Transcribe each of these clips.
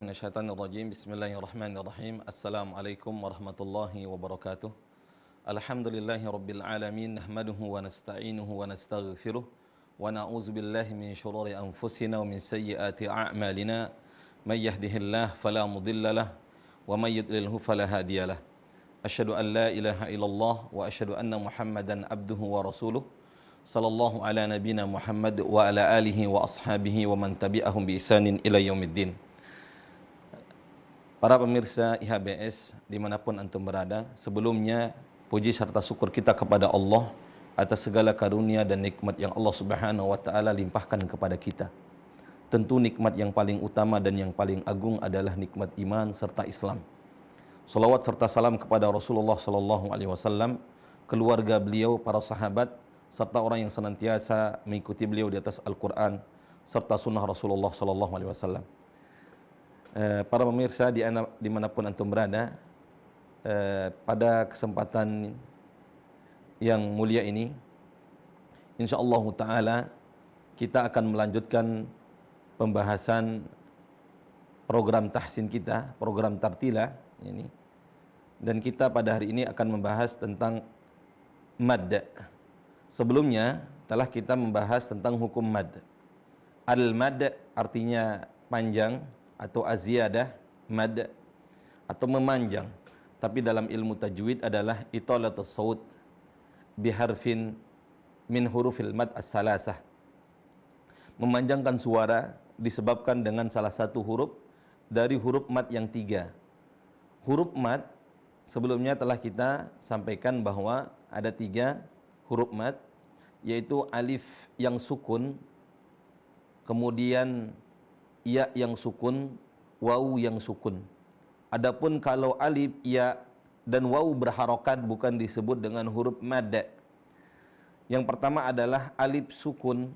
Minasyaitonirrajim. Bismillahirrahmanirrahim. Assalamualaikum warahmatullahi wabarakatuh. Alhamdulillahirabbil alamin. Nahmaduhu wa nasta'inuhu wa nastaghfiruh. Wa na'udzu billahi min shururi anfusina wa min sayyiati a'malina. May yahdihillahu fala mudilla lahu wa may yudlilhu fala hadiyalah. Asyhadu an la ilaha illallah wa asyhadu anna Muhammadan abduhu wa rasuluh. Sallallahu ala nabiyina Muhammad wa ala alihi wa ashabihi wa man tabi'ahum bi ihsanin ila yaumiddin. Para pemirsa IHBS dimanapun antum berada, sebelumnya puji serta syukur kita kepada Allah atas segala karunia dan nikmat yang Allah Subhanahu wa taala limpahkan kepada kita. Tentu nikmat yang paling utama dan yang paling agung adalah nikmat iman serta Islam. Salawat serta salam kepada Rasulullah sallallahu alaihi wasallam, keluarga beliau, para sahabat serta orang yang senantiasa mengikuti beliau di atas Al-Qur'an serta sunnah Rasulullah sallallahu alaihi wasallam. Para pemirsa dimanapun antum berada, pada kesempatan yang mulia ini, insyaallah ta'ala kita akan melanjutkan pembahasan program tahsin kita, program Tartila ini. Dan kita pada hari ini akan membahas tentang mad. Sebelumnya telah kita membahas tentang hukum mad. Al-mad artinya panjang atau aziyadah, mad atau memanjang. Tapi dalam ilmu tajwid adalah italatus saut biharfin min hurufil mad as-salasah. Memanjangkan suara disebabkan dengan salah satu huruf dari huruf mad yang 3. Huruf mad sebelumnya telah kita sampaikan bahwa ada 3 huruf mad, yaitu alif yang sukun, kemudian ya yang sukun, wawu yang sukun. Adapun kalau alif, ya dan wawu berharokat bukan disebut dengan huruf mad. Yang pertama adalah alif sukun,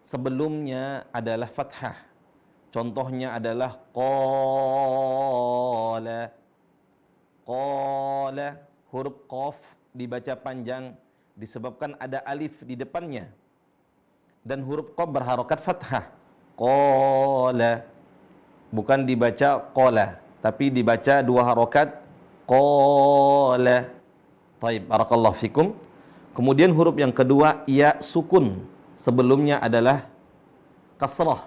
sebelumnya adalah fathah. Contohnya adalah qala. Qala, huruf qaf dibaca panjang disebabkan ada alif di depannya. Dan huruf qaf berharokat fathah. Qala, bukan dibaca qala, tapi dibaca 2 harokat qala. Taib, barakallahu fikum. Kemudian huruf yang kedua ya sukun, sebelumnya adalah kasrah.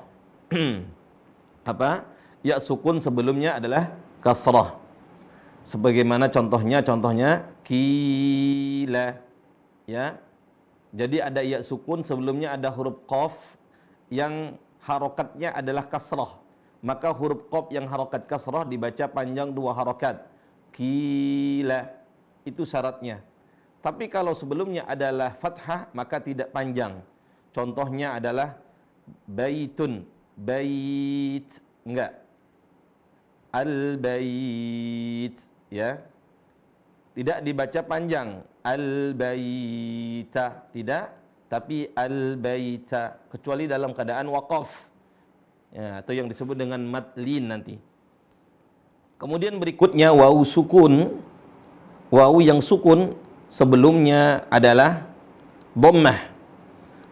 Apa? Ya sukun sebelumnya adalah kasrah. Sebagaimana contohnya kila, ya. Jadi ada ya sukun, sebelumnya ada huruf qaf yang harokatnya adalah kasrah, maka huruf qaf yang harokat kasrah dibaca panjang 2 harokat. Kila, itu syaratnya. Tapi kalau sebelumnya adalah fathah maka tidak panjang. Contohnya adalah baitun, bait, enggak. Al-bait, ya. Tidak dibaca panjang. Al-baita, tidak. Tapi al-baita, kecuali dalam keadaan waqaf, ya, atau yang disebut dengan madlin nanti. Kemudian berikutnya wawu sukun. Wawu yang sukun sebelumnya adalah dhammah.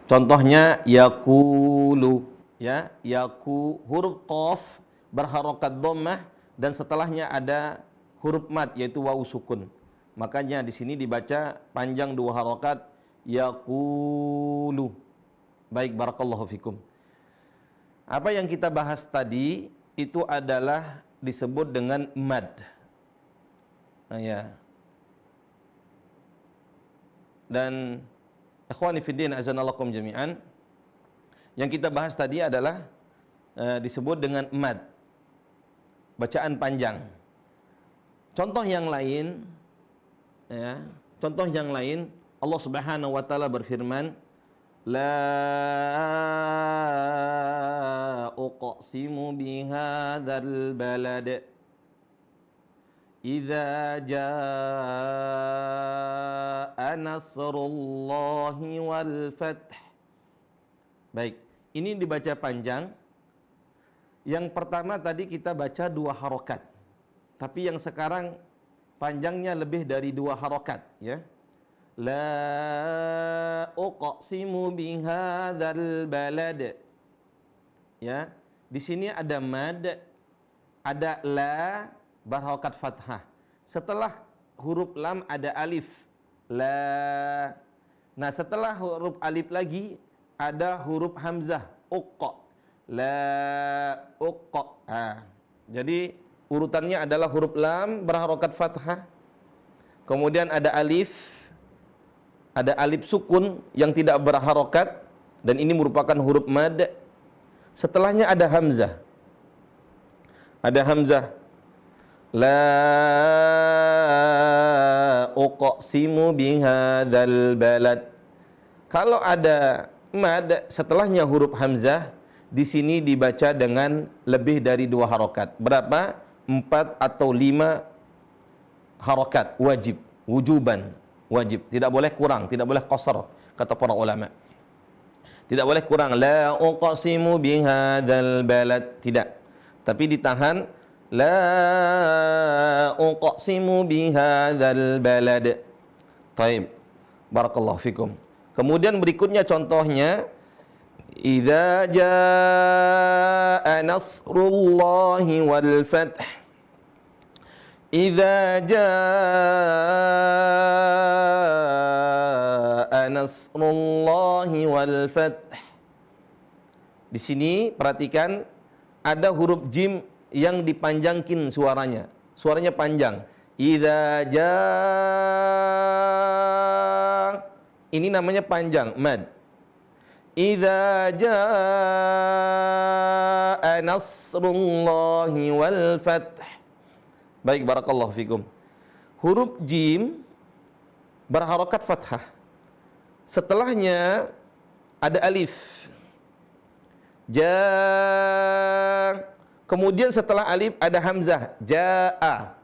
Contohnya yaqulu, ya, huruf qaf berharokat dhammah dan setelahnya ada huruf mad yaitu wawu sukun. Makanya di sini dibaca panjang 2 harokat, yaqulu. Baik, barakallahu fikum. Apa yang kita bahas tadi itu adalah disebut dengan mad. Ya. Dan ikhwani fiddin azanallahu jami'an, yang kita bahas tadi adalah disebut dengan mad, bacaan panjang. Contoh yang lain, ya, contoh yang lain, Allah Subhanahu wa taala berfirman, la uqsimu bihadzal balad idza jaa nasrullahi wal fath. Baik, ini dibaca panjang. Yang pertama tadi kita baca 2 harokat, tapi yang sekarang panjangnya lebih dari 2 harokat, ya. La uqsimu bihadzal balad. Ya, di sini ada mad ada la berharokat fathah. Setelah huruf lam ada alif. La. Nah, setelah huruf alif lagi ada huruf hamzah. Uqa. La uqa. Jadi urutannya adalah huruf lam berharokat fathah. Kemudian ada alif sukun yang tidak berharokat, dan ini merupakan huruf mad. Setelahnya ada hamzah. Ada hamzah. La uqsimu bihadzal balad. Kalau ada mad setelahnya huruf hamzah, di sini dibaca dengan lebih dari 2 harokat. Berapa? 4 atau 5 harokat wajib, wujuban, wajib. Tidak boleh kurang, tidak boleh qasar, kata para ulama. Tidak boleh kurang. La uqsimu bihadzal balad, tidak. Tapi ditahan. La uqsimu bihadzal balad. Taib. Barakallahu fikum. Kemudian berikutnya contohnya, idza jaa nasrullahi wal fath. Idza jaa nasrullahi wal fath. Di sini perhatikan ada huruf jim yang dipanjangkin suaranya. Suaranya panjang. Idza jaa. Ini namanya panjang, mad. Idza jaa nasrullahi wal fath. Baik, barakallahu fikum. Huruf jim berharokat fathah. Setelahnya ada alif. Kemudian setelah alif ada hamzah. Jaa.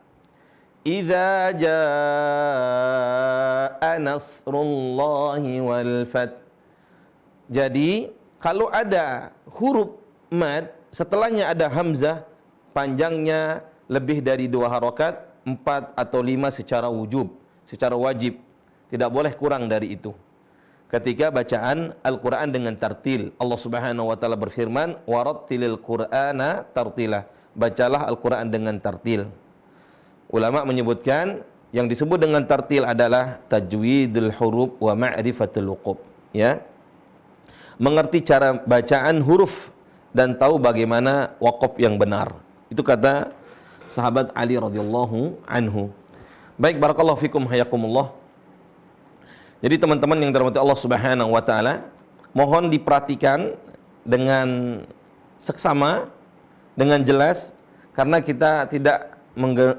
Idza jaa nasrullahi wal fath. Jadi kalau ada huruf mad setelahnya ada hamzah, panjangnya lebih dari 2 harokat, 4 atau 5 secara wajib. Tidak boleh kurang dari itu. Ketika bacaan Al-Quran dengan tartil, Allah Subhanahu wa Ta'ala berfirman, warattilil Qur'ana tartila. Bacalah Al-Quran dengan tartil. Ulama menyebutkan yang disebut dengan tartil adalah tajwidul huruf wa ma'rifatul wuquf, ya. Mengerti cara bacaan huruf dan tahu bagaimana waqaf yang benar. Itu kata sahabat Ali radhiyallahu anhu. Baik, barakallahu fikum, hayakumullah. Jadi teman-teman yang dirahmati Allah Subhanahu wa Ta'ala, mohon diperhatikan dengan seksama, dengan jelas, karena kita tidak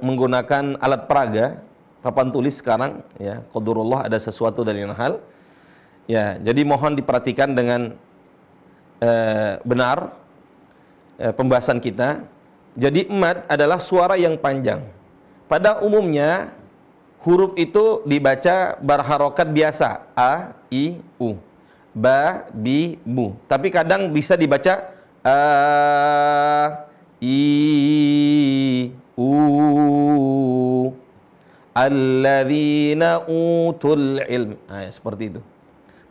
menggunakan alat peraga, papan tulis sekarang, ya, qadarullah ada sesuatu dari yang hal. Ya, jadi mohon diperhatikan dengan benar pembahasan kita. Jadi mad adalah suara yang panjang. Pada umumnya huruf itu dibaca berharokat biasa, a, i, u, ba, bi, bu. Tapi kadang bisa dibaca a, i, u, alladzina utul ilm. Nah, seperti itu.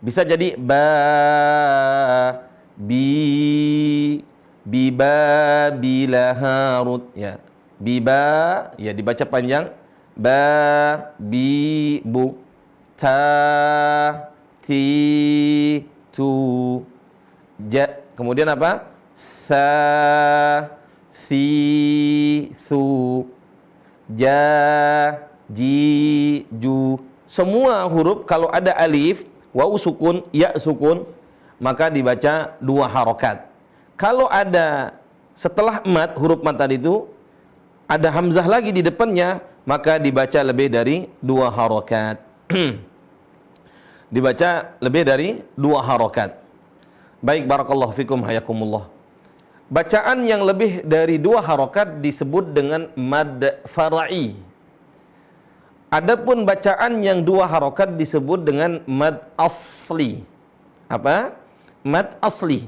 Bisa jadi ba, bi, biba, bila, harut. Ya, biba, ya dibaca panjang. Ba, bi, bu, ta, ti, tu, ja. Kemudian apa? Sa, si, su, ja, ji, ju. Semua huruf kalau ada alif, waw sukun, ya sukun, maka dibaca 2 harokat. Kalau ada setelah mad, huruf mad tadi itu ada hamzah lagi di depannya, maka dibaca lebih dari 2 harokat. Dibaca lebih dari 2 harokat. Baik, barakallahu fikum, hayakumullah. Bacaan yang lebih dari 2 harokat disebut dengan mad far'i. Adapun bacaan yang 2 harokat disebut dengan mad asli. Apa? Mad asli.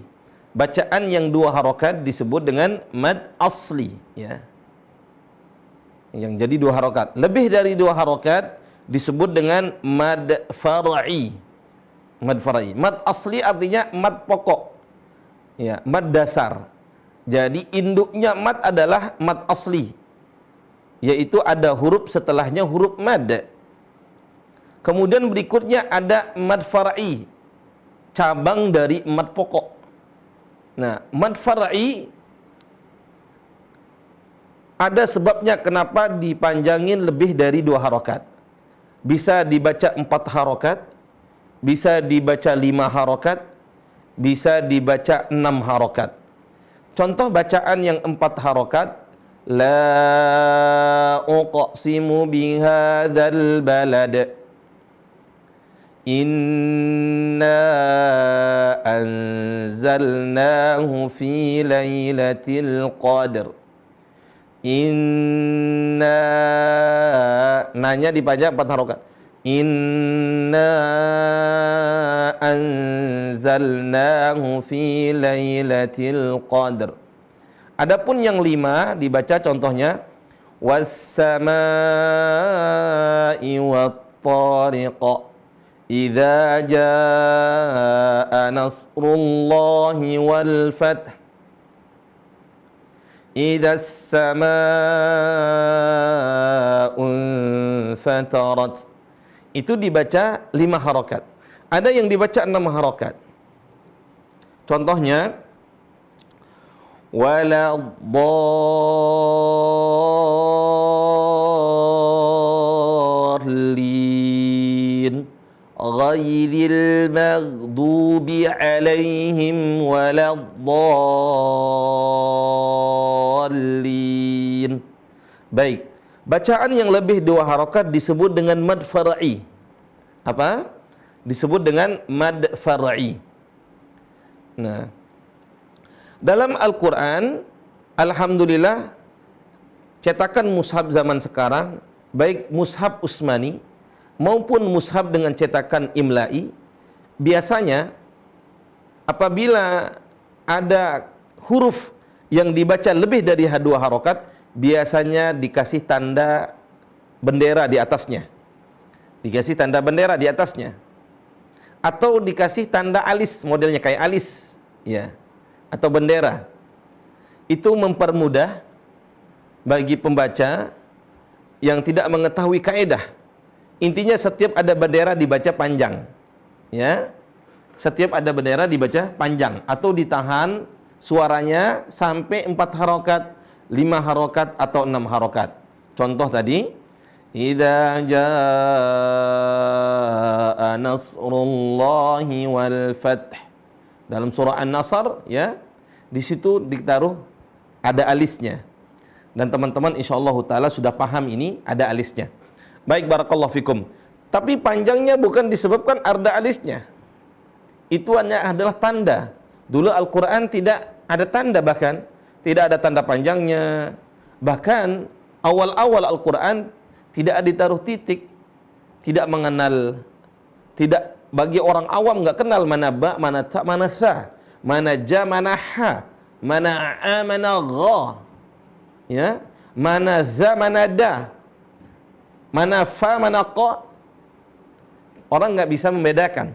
Bacaan yang 2 harokat disebut dengan mad asli, ya. Yang jadi 2 harokat. Lebih dari 2 harokat disebut dengan mad far'i. Mad far'i. Mad asli artinya mad pokok, ya, mad dasar. Jadi induknya mad adalah mad asli, yaitu ada huruf setelahnya huruf mad. Kemudian berikutnya ada mad far'i, cabang dari mad pokok. Nah, mad far'i ada sebabnya kenapa dipanjangin lebih dari 2 harokat. Bisa dibaca 4 harokat, bisa dibaca 5 harokat, bisa dibaca 6 harokat. Contoh bacaan yang 4 harokat, la uqsimu bihadzal balad, inna anzalnahu fi lailatul qadr. Inna, nanya dipanjang 4 harokat. Inna anzalnahu fi lailatul qadr. Adapun yang 5 dibaca contohnya was-samaa'i wat-tariq, idza jaa nasrullahi wal fath, idza as-samaa'u fatarat. Itu dibaca 5 harokat. Ada yang dibaca 6 harokat. Contohnya waladdallin ghairil maghdubi alaihim waladdallin. Baik. Bacaan yang lebih 2 harokat disebut dengan mad far'i. Apa? Disebut dengan mad far'i. Nah, dalam Al-Quran, alhamdulillah, cetakan mushaf zaman sekarang, baik mushaf Utsmani maupun mushaf dengan cetakan imla'i, biasanya apabila ada huruf yang dibaca lebih dari 2 harokat, biasanya dikasih tanda bendera di atasnya. Dikasih tanda bendera di atasnya. Atau dikasih tanda alis, modelnya kayak alis, ya, atau bendera. Itu mempermudah bagi pembaca yang tidak mengetahui kaidah. Intinya setiap ada bendera dibaca panjang, ya. Setiap ada bendera dibaca panjang atau ditahan suaranya sampai 4 harokat, 5 harokat atau 6 harokat. Contoh tadi, idza jaa nasrullahi wal fath. Dalam surah An-Nasr, ya, di situ ditaruh ada alisnya. Dan teman-teman insyaallah taala sudah paham ini ada alisnya. Baik, barakallahu fikum. Tapi panjangnya bukan disebabkan ada alisnya. Itu hanya adalah tanda. Dulu Al-Qur'an tidak ada tanda, bahkan tidak ada tanda panjangnya. Bahkan awal-awal Al-Quran tidak ditaruh titik, tidak mengenal, tidak, bagi orang awam nggak kenal mana ba, mana ta, mana sa, mana ja, mana ha, mana a, mana gha, ya, mana za, mana da, mana fa, mana qa. Orang nggak bisa membedakan,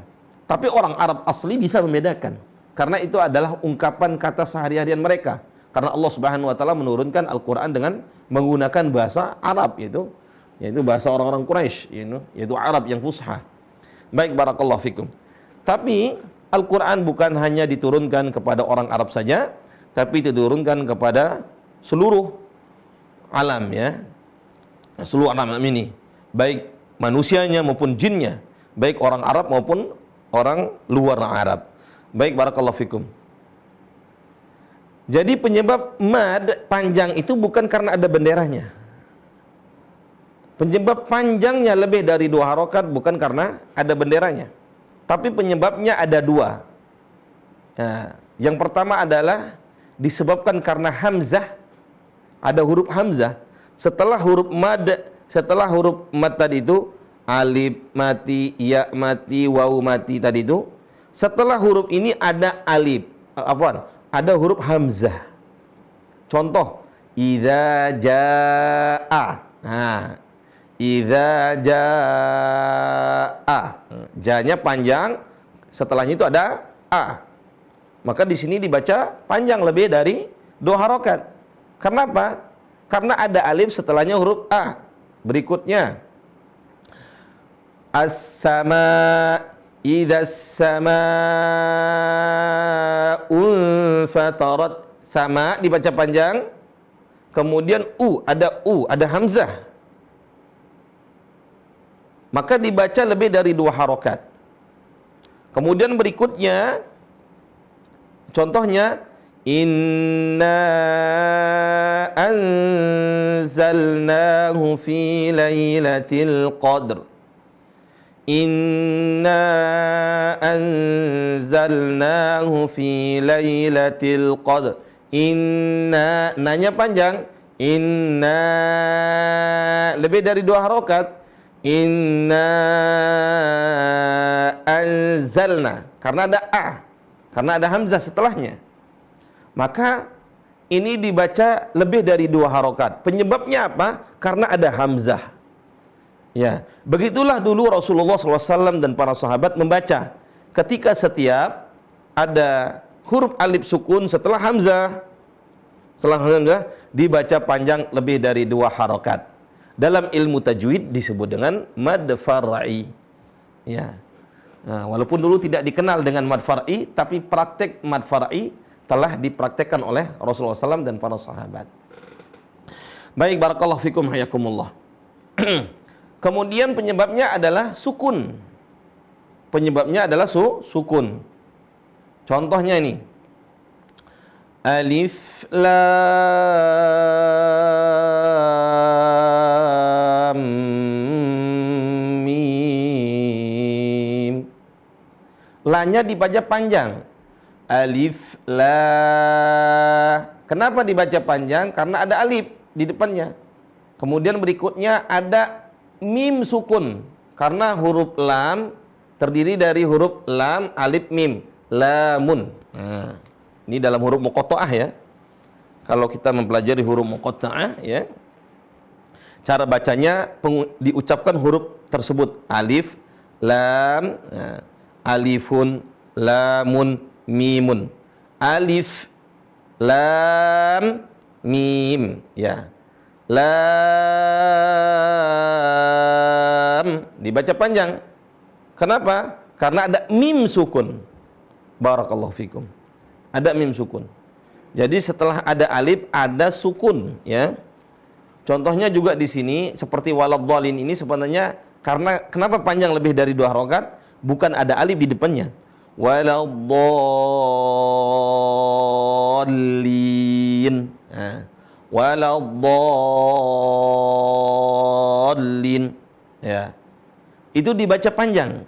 tapi orang Arab asli bisa membedakan, karena itu adalah ungkapan kata sehari-harian mereka. Karena Allah Subhanahu wa taala menurunkan Al-Qur'an dengan menggunakan bahasa Arab, yaitu bahasa orang-orang Quraisy, yaitu Arab yang fusha. Baik, barakallahu fikum. Tapi Al-Qur'an bukan hanya diturunkan kepada orang Arab saja, tapi diturunkan kepada seluruh alam, ya. Seluruh alam ini, baik manusianya maupun jinnya, baik orang Arab maupun orang luar Arab. Baik, barakallahu fikum. Jadi penyebab mad panjang itu bukan karena ada benderanya. Penyebab panjangnya lebih dari 2 harokat bukan karena ada benderanya. Tapi penyebabnya ada 2. Nah, yang pertama adalah disebabkan karena hamzah. Ada huruf hamzah. Setelah huruf mad tadi itu, alif mati, ya mati, waw mati tadi itu, setelah huruf ini ada alif, ada huruf hamzah. Contoh, idza jaa. Nah, idza jaa. Ja-nya panjang, setelahnya itu ada a. Maka di sini dibaca panjang lebih dari 2 harokat. Kenapa? Karena ada alif setelahnya huruf A. Berikutnya, as-sama, idzas samaa'un fatarat. Sama dibaca panjang. Kemudian ada hamzah. Maka dibaca lebih dari 2 harokat. Kemudian berikutnya, contohnya, inna anzalnahu fi lailatul qadr. Inna anzalnahu fi lailatul qadr. Inna, nanya panjang. Inna, lebih dari 2 harokat. Inna anzalna, karena ada A, karena ada hamzah setelahnya. Maka ini dibaca lebih dari 2 harokat. Penyebabnya apa? Karena ada hamzah. Ya, begitulah dulu Rasulullah SAW dan para sahabat membaca. Ketika setiap ada huruf alif sukun setelah hamzah, dibaca panjang lebih dari 2 harokat. Dalam ilmu tajwid disebut dengan mad far'i. Ya. Nah, walaupun dulu tidak dikenal dengan mad far'i, tapi praktek mad far'i telah dipraktekkan oleh Rasulullah SAW dan para sahabat. Baik, barakallahu fikum hayakumullah. Kemudian penyebabnya adalah sukun. Penyebabnya adalah sukun. Contohnya ini. Alif lam mim. La-nya dibaca panjang. Alif la. Kenapa dibaca panjang? Karena ada alif di depannya. Kemudian berikutnya ada mim sukun. Karena huruf lam terdiri dari huruf lam, alif, mim. Lamun. Nah, ini dalam huruf muqatta'ah ya. Kalau kita mempelajari huruf muqatta'ah ya, cara bacanya diucapkan huruf tersebut. Alif, lam, alifun, lamun, mimun. Alif, lam, mim. Ya. Lam dibaca panjang. Kenapa? Karena ada mim sukun. Barakallahu fikum. Ada mim sukun. Jadi setelah ada alif ada sukun ya. Contohnya juga di sini seperti waladhdallin ini sebenarnya karena kenapa panjang lebih dari 2 harokat? Bukan ada alif di depannya. Waladhdallin. Nah, waladhdallin ya. Itu dibaca panjang.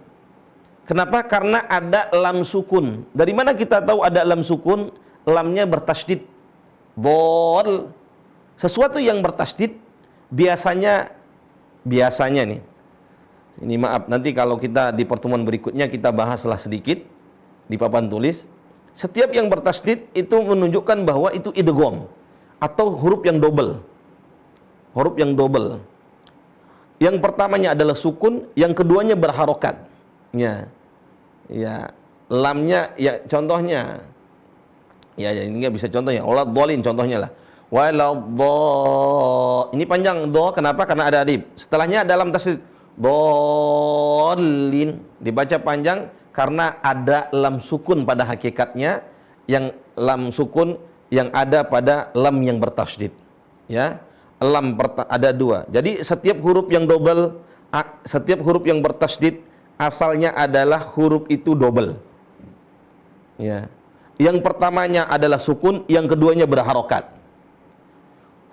Kenapa? Karena ada lam sukun. Dari mana kita tahu ada lam sukun? Lamnya bertasydid. Dhal. Sesuatu yang bertasydid biasanya nih. Ini maaf, nanti kalau kita di pertemuan berikutnya kita bahaslah sedikit di papan tulis. Setiap yang bertasydid itu menunjukkan bahwa itu idgham atau huruf yang double. Huruf yang double. Yang pertamanya adalah sukun, yang keduanya berharokat. Ya. Ya, lamnya ya contohnya. Ya ini enggak bisa contohnya. Waladhdallin contohnya lah. Waladhdallin. Ini panjang do, kenapa? Karena ada alif. Setelahnya ada lam tasydid. Dhallin. Dibaca panjang karena ada lam sukun pada hakikatnya, yang lam sukun yang ada pada lam yang bertasydid. Ya. Lam ada 2. Jadi setiap huruf yang double, setiap huruf yang bertasydid asalnya adalah huruf itu double. Ya. Yang pertamanya adalah sukun, yang keduanya berharokat.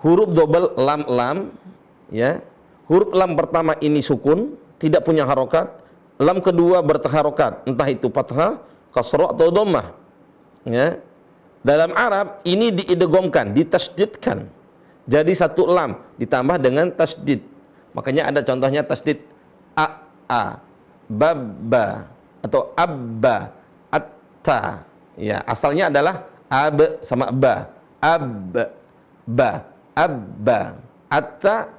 Huruf double lam, ya. Huruf lam pertama ini sukun, tidak punya harokat. Lam kedua berharokat, entah itu fathah, kasrah atau dhammah. Ya. Dalam Arab ini diidghamkan, ditasydidkan. Jadi satu lam ditambah dengan tasydid. Makanya ada contohnya tasydid a, babba atau abba, atta. Ya, asalnya adalah ab sama ba. Abba, atta,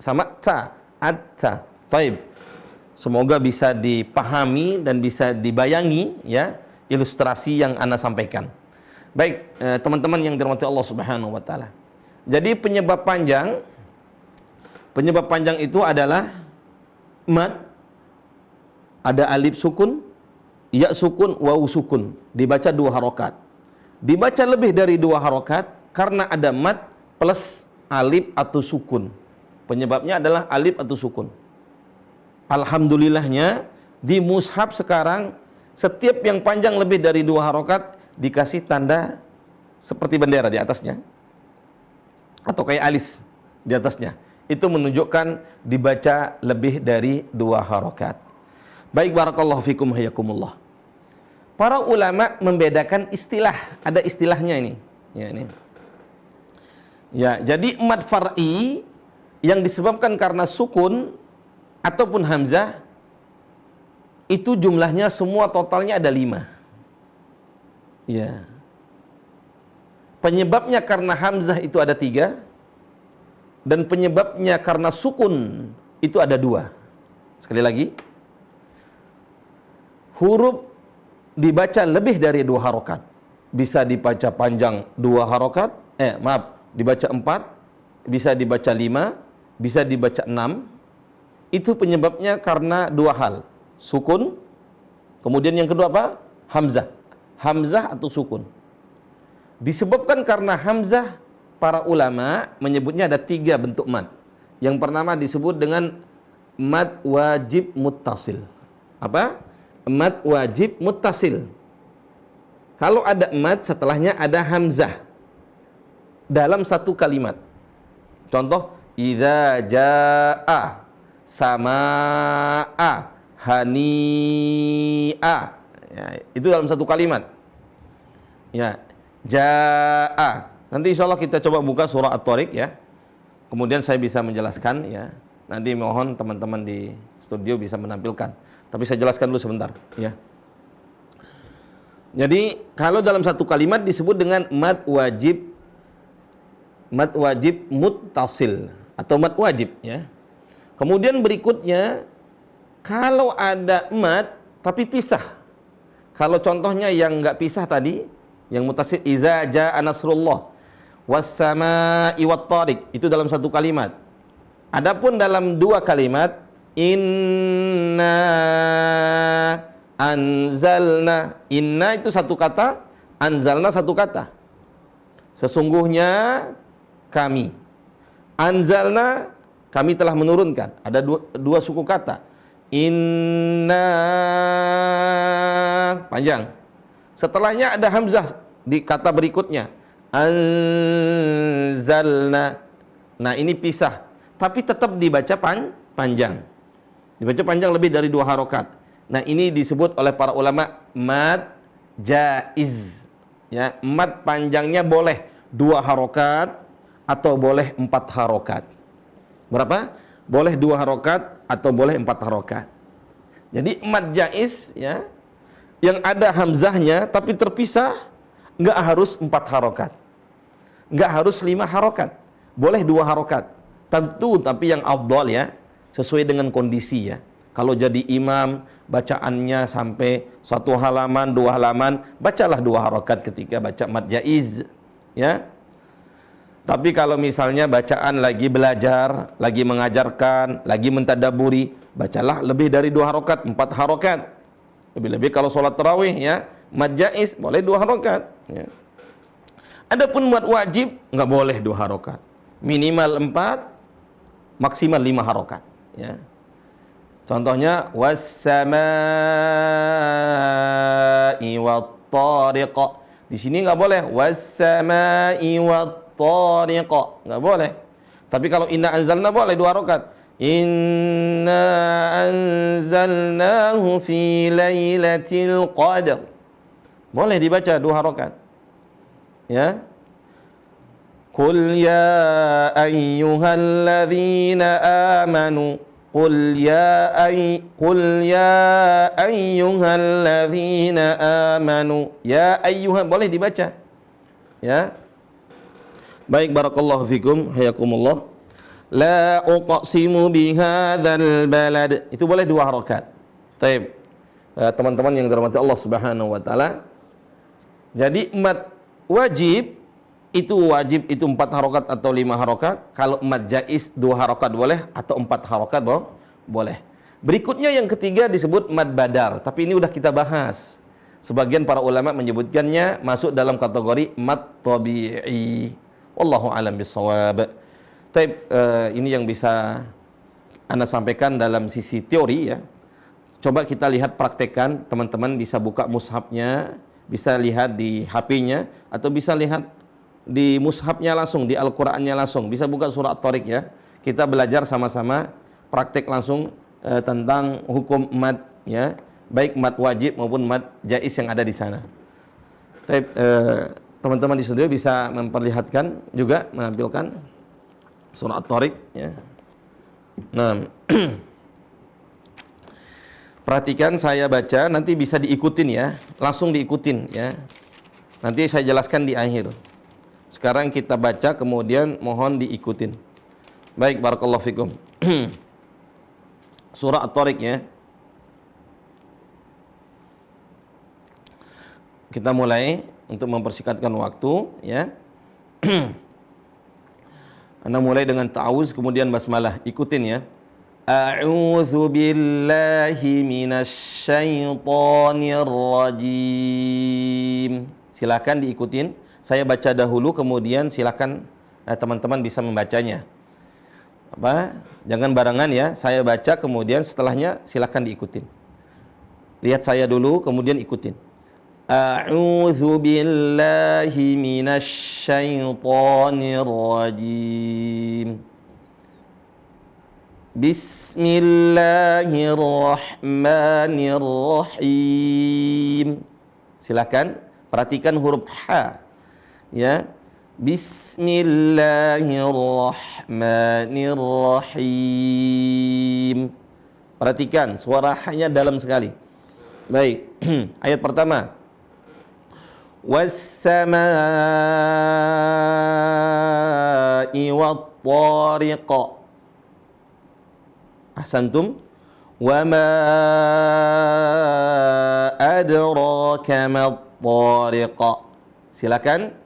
sama ta, atta. Taib. Semoga bisa dipahami dan bisa dibayangi ya ilustrasi yang Anda sampaikan. Baik, teman-teman yang dirahmati Allah Subhanahu wa taala. Jadi penyebab panjang itu adalah mad, ada alif sukun, ya sukun, waw sukun, dibaca 2 harokat. Dibaca lebih dari 2 harokat karena ada mad plus alif atau sukun. Penyebabnya adalah alif atau sukun. Alhamdulillahnya di mushaf sekarang setiap yang panjang lebih dari 2 harokat dikasih tanda seperti bendera di atasnya atau kayak alis di atasnya. Itu menunjukkan dibaca lebih dari 2 harokat. Baik, barakallahu fikum hayakumullah. Para ulama membedakan istilah, ada istilahnya ini. Ya, ini. Ya, jadi mad far'i yang disebabkan karena sukun ataupun hamzah itu jumlahnya semua totalnya ada 5. Ya. Penyebabnya karena hamzah itu ada 3 dan penyebabnya karena sukun itu ada 2. Sekali lagi, huruf dibaca lebih dari 2 harokat. Bisa dibaca panjang 2 harokat, dibaca 4, bisa dibaca 5, bisa dibaca 6. Itu penyebabnya karena 2 hal. Sukun, kemudian yang kedua apa? Hamzah. Hamzah atau sukun. Disebabkan karena hamzah, para ulama menyebutnya ada 3 bentuk mad. Yang pertama disebut dengan mad wajib muttasil. Apa? Mad wajib muttasil. Kalau ada mad, setelahnya ada hamzah dalam satu kalimat. Contoh, idza jaa, samaa, hani'a. Ya, itu dalam satu kalimat. Ya, jaa. Nanti insya Allah kita coba buka surah At-Tariq ya. Kemudian saya bisa menjelaskan ya. Nanti mohon teman-teman di studio bisa menampilkan. Tapi saya jelaskan dulu sebentar ya. Jadi kalau dalam satu kalimat disebut dengan mad wajib muttasil atau mad wajib ya. Kemudian berikutnya kalau ada mad tapi pisah. Kalau contohnya yang enggak pisah tadi, yang muttasil iza jaa nasrullah was-samaa'i wat-tariq, itu dalam satu kalimat. Adapun dalam 2 kalimat, inna anzalna, inna itu satu kata, anzalna satu kata. Sesungguhnya kami, anzalna kami telah menurunkan. Ada dua suku kata. Inna, panjang. Setelahnya ada hamzah di kata berikutnya. Anzalna. Nah, ini pisah, tapi tetap dibaca panjang. Dibaca panjang lebih dari 2 harokat. Nah, ini disebut oleh para ulama mad jaiz. Ya, mad panjangnya boleh 2 harokat atau boleh 4 harokat. Berapa? Boleh 2 harokat atau boleh 4 harokat. Jadi mad jaiz ya, yang ada hamzahnya tapi terpisah, enggak harus 4 harokat, enggak harus 5 harokat, boleh 2 harokat. Tentu tapi yang afdal ya, sesuai dengan kondisi ya. Kalau jadi imam, bacaannya sampai 1 halaman, 2 halaman, bacalah 2 harokat ketika baca mad jaiz ya. Tapi kalau misalnya bacaan lagi belajar, lagi mengajarkan, lagi mentadaburi, bacalah lebih dari 2 harokat, 4 harokat. Lebih-lebih kalau sholat tarawih ya, mad jaiz boleh 2 harokat ya. Adapun mad wajib nggak boleh 2 harokat, minimal 4, maksimal 5 harokat ya. Contohnya was-samaa'i wat-tariq. Di sini nggak boleh was-samaa'i wat-tariq, nggak boleh. Tapi kalau inna anzalna boleh 2 harokat. Inna anzalnahu fi lailatul qadr. Boleh dibaca 2 harokat. Ya. Qul ya ayyuhalladzina amanu, qul ya ayyuhalladzina amanu. Ya ayyuhan boleh dibaca. Ya. Baik, barakallahu fikum hayakumullah. La uqsimu bihadzal balad. Itu boleh 2 harokat. Baik. Teman-teman yang dirahmati Allah Subhanahu wa taala. Jadi mad Wajib itu 4 harokat atau 5 harokat. Kalau mad jaiz 2 harokat boleh atau 4 harokat boleh. Berikutnya yang ketiga disebut mad badal, tapi ini udah kita bahas. Sebagian para ulama menyebutkannya masuk dalam kategori mad tabi'i. Wallahu a'lam bishawab. Ini yang bisa Anda sampaikan dalam sisi teori ya. Coba kita lihat praktekkan, teman-teman bisa buka mushafnya, bisa lihat di HP-nya, atau bisa lihat di mushafnya langsung, di Al-Qur'annya langsung. Bisa buka surat At-Tariq ya. Kita belajar sama-sama praktek langsung tentang hukum mad ya, baik mad wajib maupun mad jaiz yang ada di sana. Teman-teman di studio bisa memperlihatkan juga, menampilkan surat At-Tariq ya. Nah, perhatikan saya baca, nanti bisa diikutin ya, langsung diikutin ya. Nanti saya jelaskan di akhir. Sekarang kita baca, kemudian mohon diikutin. Baik, barakallahu fikum. Surah At-Tariq ya. Kita mulai untuk mempersingkatkan waktu ya. Anda mulai dengan ta'awuz kemudian basmalah. Ikutin ya. A'udzu billahi minasy syaithanir rajim. Silakan diikutin. Saya baca dahulu kemudian silakan teman-teman bisa membacanya. Jangan barengan ya. Saya baca kemudian setelahnya silakan diikutin. Lihat saya dulu kemudian ikutin. A'udzu billahi minasy syaithanir rajim. Bismillahirrahmanirrahim. Silakan perhatikan huruf H ya. Bismillahirrahmanirrahim. Perhatikan suara H-nya dalam sekali. Baik. Ayat pertama. Was-samaa'i wat-tariq. Ahsantum. Wa ma adraka mat-tariq. Silakan.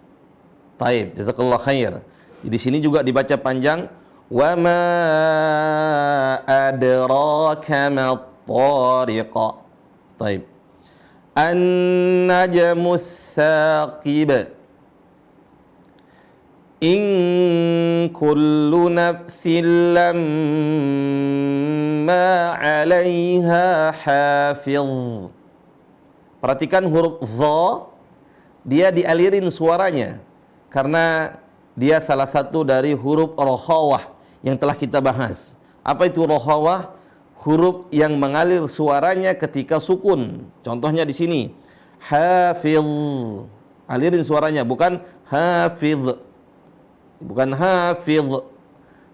Taib, jazakallahu khair. Di sini juga dibaca panjang. Wa ma adraka mat-tariq. Taib. An-najmus saqib. In kullu nafsin lamma 'alaiha hafiz. Perhatikan huruf dha, dia dialirin suaranya karena dia salah satu dari huruf rokhawah yang telah kita bahas. Apa itu rokhawah? Huruf yang mengalir suaranya ketika sukun. Contohnya di sini, hafiz. Alirin suaranya, bukan hafiz. Bukan hafiz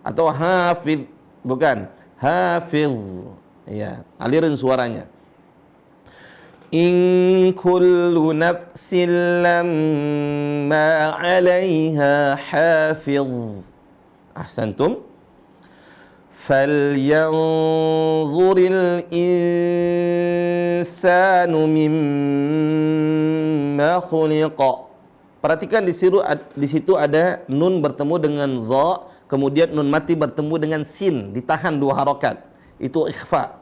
atau hafiz, bukan hafiz. Ya, alirin suaranya. In kullu nafsin lamma 'alaiha hafiz. Ahsantum. Falyanzuril insanu mimma khuliqa. Perhatikan di situ ada nun bertemu dengan za, kemudian nun mati bertemu dengan sin, ditahan 2 harokat. Itu ikhfa.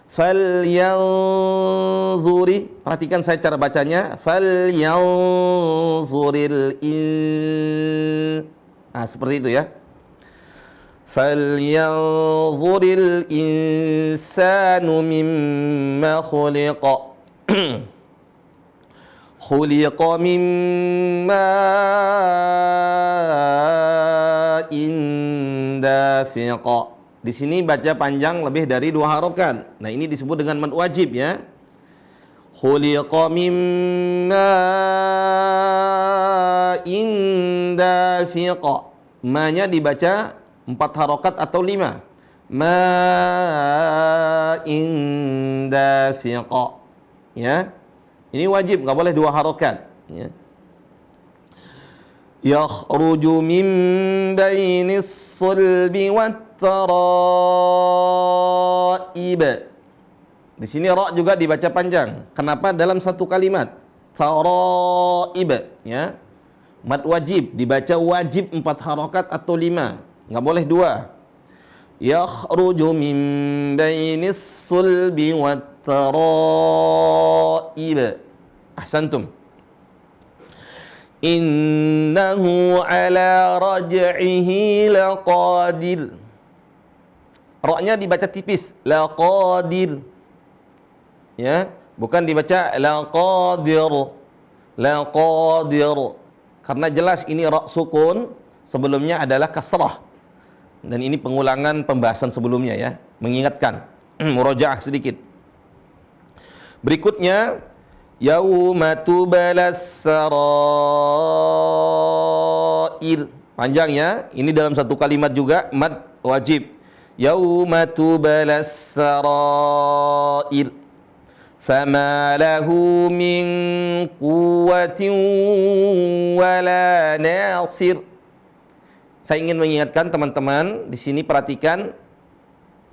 Falyanzuri, perhatikan saya cara bacanya. Falyanzuril seperti itu ya. Falyanzuril insanu mimma khuliqa. Khuliqa min ma'in dafiqa. Di sini baca panjang lebih dari 2 harokat. Nah, ini disebut dengan mad wajib ya. Khuliqa min ma'in dafiqa. Ma-nya dibaca 4 harokat atau 5. Ma'in dafiqa. Ya. Ini wajib, nggak boleh 2 harokat. Ya. Yakhruju min bainis sulbi wat-tara'ib. Di sini ra juga dibaca panjang. Kenapa? Dalam satu kalimat. taraib, ya. Mad wajib dibaca wajib 4 harakat atau 5, enggak boleh 2. Yakhruju min bainis sulbi wat taraib. Ahsantum. Innahu ala raj'ihi laqadir. Ra-nya dibaca tipis, laqadir. Ya, bukan dibaca laqadir. Laqadir. Karena jelas ini ra sukun, sebelumnya adalah kasrah. Dan ini pengulangan pembahasan sebelumnya ya, mengingatkan. Murajaah sedikit. Berikutnya yauma tubalas sarair. Panjang ya, ini dalam satu kalimat juga mad wajib. Yauma tubalas sarair. Fama lahu min quwwatin wala nasir. Saya ingin mengingatkan teman-teman di sini, perhatikan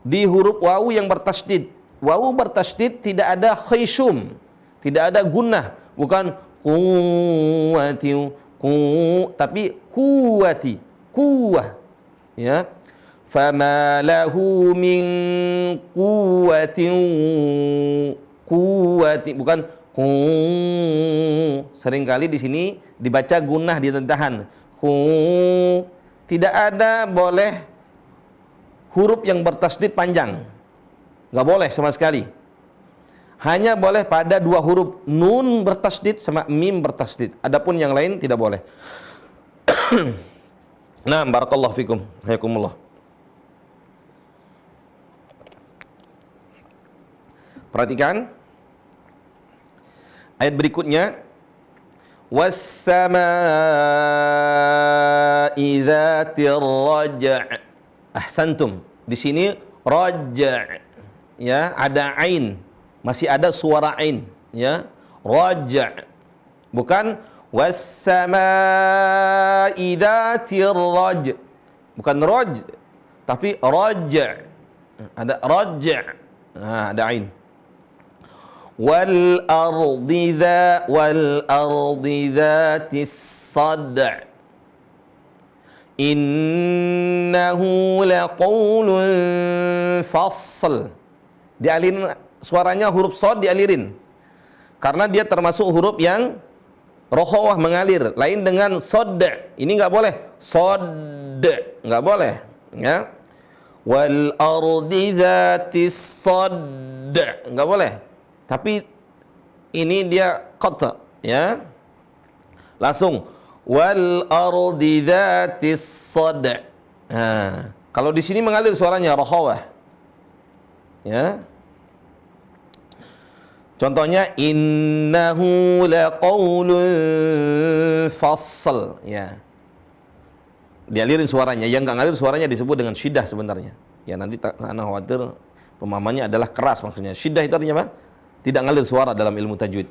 di huruf wawu yang bertasydid. Wawu bertasydid tidak ada khayshum, tidak ada gunnah, bukan quwwati tapi quwwati, quwwah. Ya. Fama lahu min quwwatin quwwati, bukan seringkali di sini dibaca gunnah ditahan. Tidak ada boleh huruf yang bertasydid panjang, nggak boleh sama sekali. Hanya boleh pada 2 huruf, nun bertasydid sama mim bertasydid. Adapun yang lain tidak boleh. Nah, barakallahu fikum, hayakumullah. Perhatikan ayat berikutnya, was-samaa'i dzatir raj'. Ahsantum. Di sini raj', ya, ada ain, masih ada suara ain, ya. Raj'. Bukan was-samaa'i dzatir raj'. Bukan raj', tapi raj'. Ada raj'. Nah, ada ain. Wal ardi dzatis sad'. Innahu laqaulun fasl. Dialirin suaranya, huruf shad dialirin. Karena dia termasuk huruf yang rokhawah, mengalir. Lain dengan shad. Ini enggak boleh. Shad enggak boleh, ya. Wal ardi dzatis sad enggak boleh. Tapi ini dia qata, ya. Langsung wal ardi dzatis sad. Nah, kalau di sini mengalir suaranya rokhawah. Ya. Contohnya innahu laqaulun fasl, ya. Dialirin suaranya. Yang enggak ngalir suaranya disebut dengan syiddah sebenarnya. Ya, nanti ana khawatir pemahamannya adalah keras maksudnya. Syiddah itu artinya apa? Tidak ngalir suara dalam ilmu tajwid.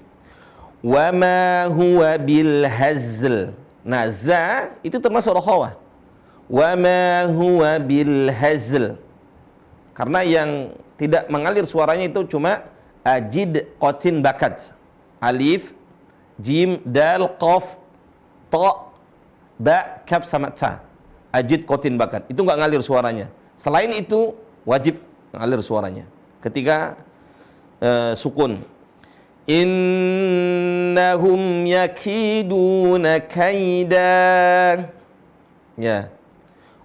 Wa ma huwa bil hazl. Nah, za itu termasuk rokhawah. Wa ma huwa bil hazl. Karena yang tidak mengalir suaranya itu cuma ajid, qatin, bakat. Alif, jim, dal, qaf, ta, ba, kaf sama ta. Ajid, qatin, bakat. Itu enggak ngalir suaranya. Selain itu wajib ngalir suaranya. Ketika sukun. Innahum yakiduna kaida. Ya.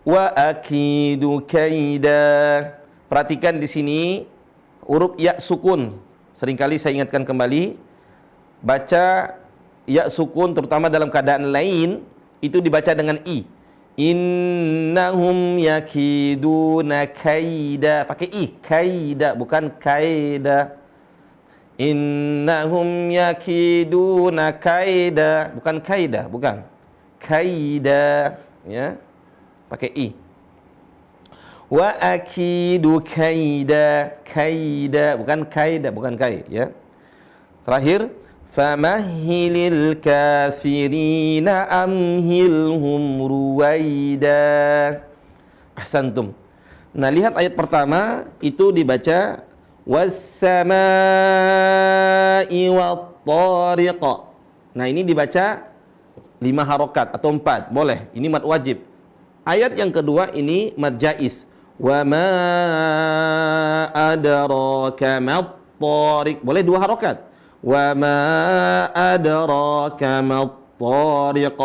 Wa akidu kaida. Perhatikan di sini huruf ya sukun. Seringkali saya ingatkan kembali, baca ya sukun terutama dalam keadaan lain itu dibaca dengan i. Innahum yakiduna kaida. Pakai i, kaida, bukan kaida. Innahum yakiduna kaida, bukan kaida, bukan. Kaida, ya. Pakai i. Wa akidu kaida, kaida, bukan kaida, bukan kai, ya. Terakhir, famahhilil kafirina amhilhum ruwaida. Ahsantum. Nah, lihat ayat pertama itu dibaca was-samaa'i wat-tariq. Nah, ini dibaca 5 harokat atau 4, boleh. Ini mad wajib. Ayat yang kedua ini mad jaiz. Wa ma adraka mat-thariq. Boleh 2 harokat. Wa ma adraka mat-thariq.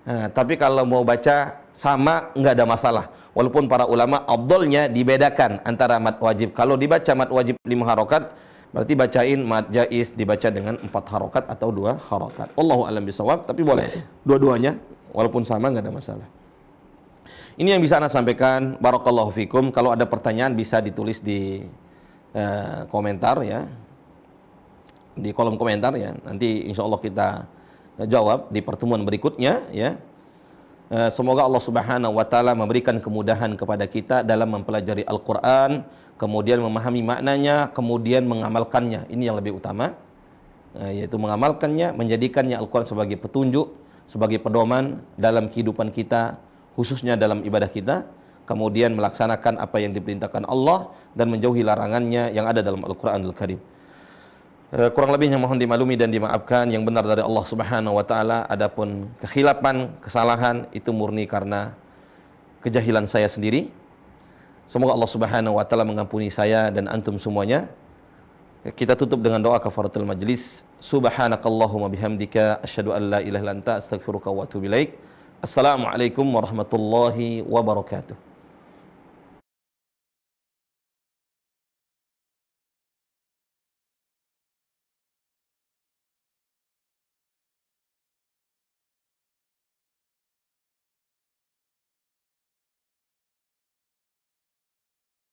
Nah, tapi kalau mau baca sama enggak ada masalah. Walaupun para ulama afdolnya dibedakan antara mad wajib. Kalau dibaca mad wajib 5 harokat, berarti bacain mad jaiz dibaca dengan 4 harokat atau 2 harokat. Wallahu a'lam bishawab, tapi boleh dua-duanya walaupun sama enggak ada masalah. Ini yang bisa Anda sampaikan. Barakallahu fikum. Kalau ada pertanyaan bisa ditulis di komentar ya. Di kolom komentar ya. Nanti insya Allah kita jawab di pertemuan berikutnya ya. Semoga Allah Subhanahu wa taala memberikan kemudahan kepada kita dalam mempelajari Al-Qur'an, kemudian memahami maknanya, kemudian mengamalkannya. Ini yang lebih utama. Yaitu mengamalkannya, menjadikannya Al-Qur'an sebagai petunjuk, sebagai pedoman dalam kehidupan kita, khususnya dalam ibadah kita, kemudian melaksanakan apa yang diperintahkan Allah dan menjauhi larangannya yang ada dalam Al-Qur'anul Karim. Kurang lebihnya mohon dimaklumi dan dimaafkan. Yang benar dari Allah Subhanahu wa taala, adapun kekhilapan, kesalahan itu murni karena kejahilan saya sendiri. Semoga Allah Subhanahu wa taala mengampuni saya dan antum semuanya. Kita tutup dengan doa kafaratul majlis. Subhanakallahumma bihamdika asyhadu an la ilaha illa anta astaghfiruka wa atubu ilaik. Assalamualaikum warahmatullahi wabarakatuh.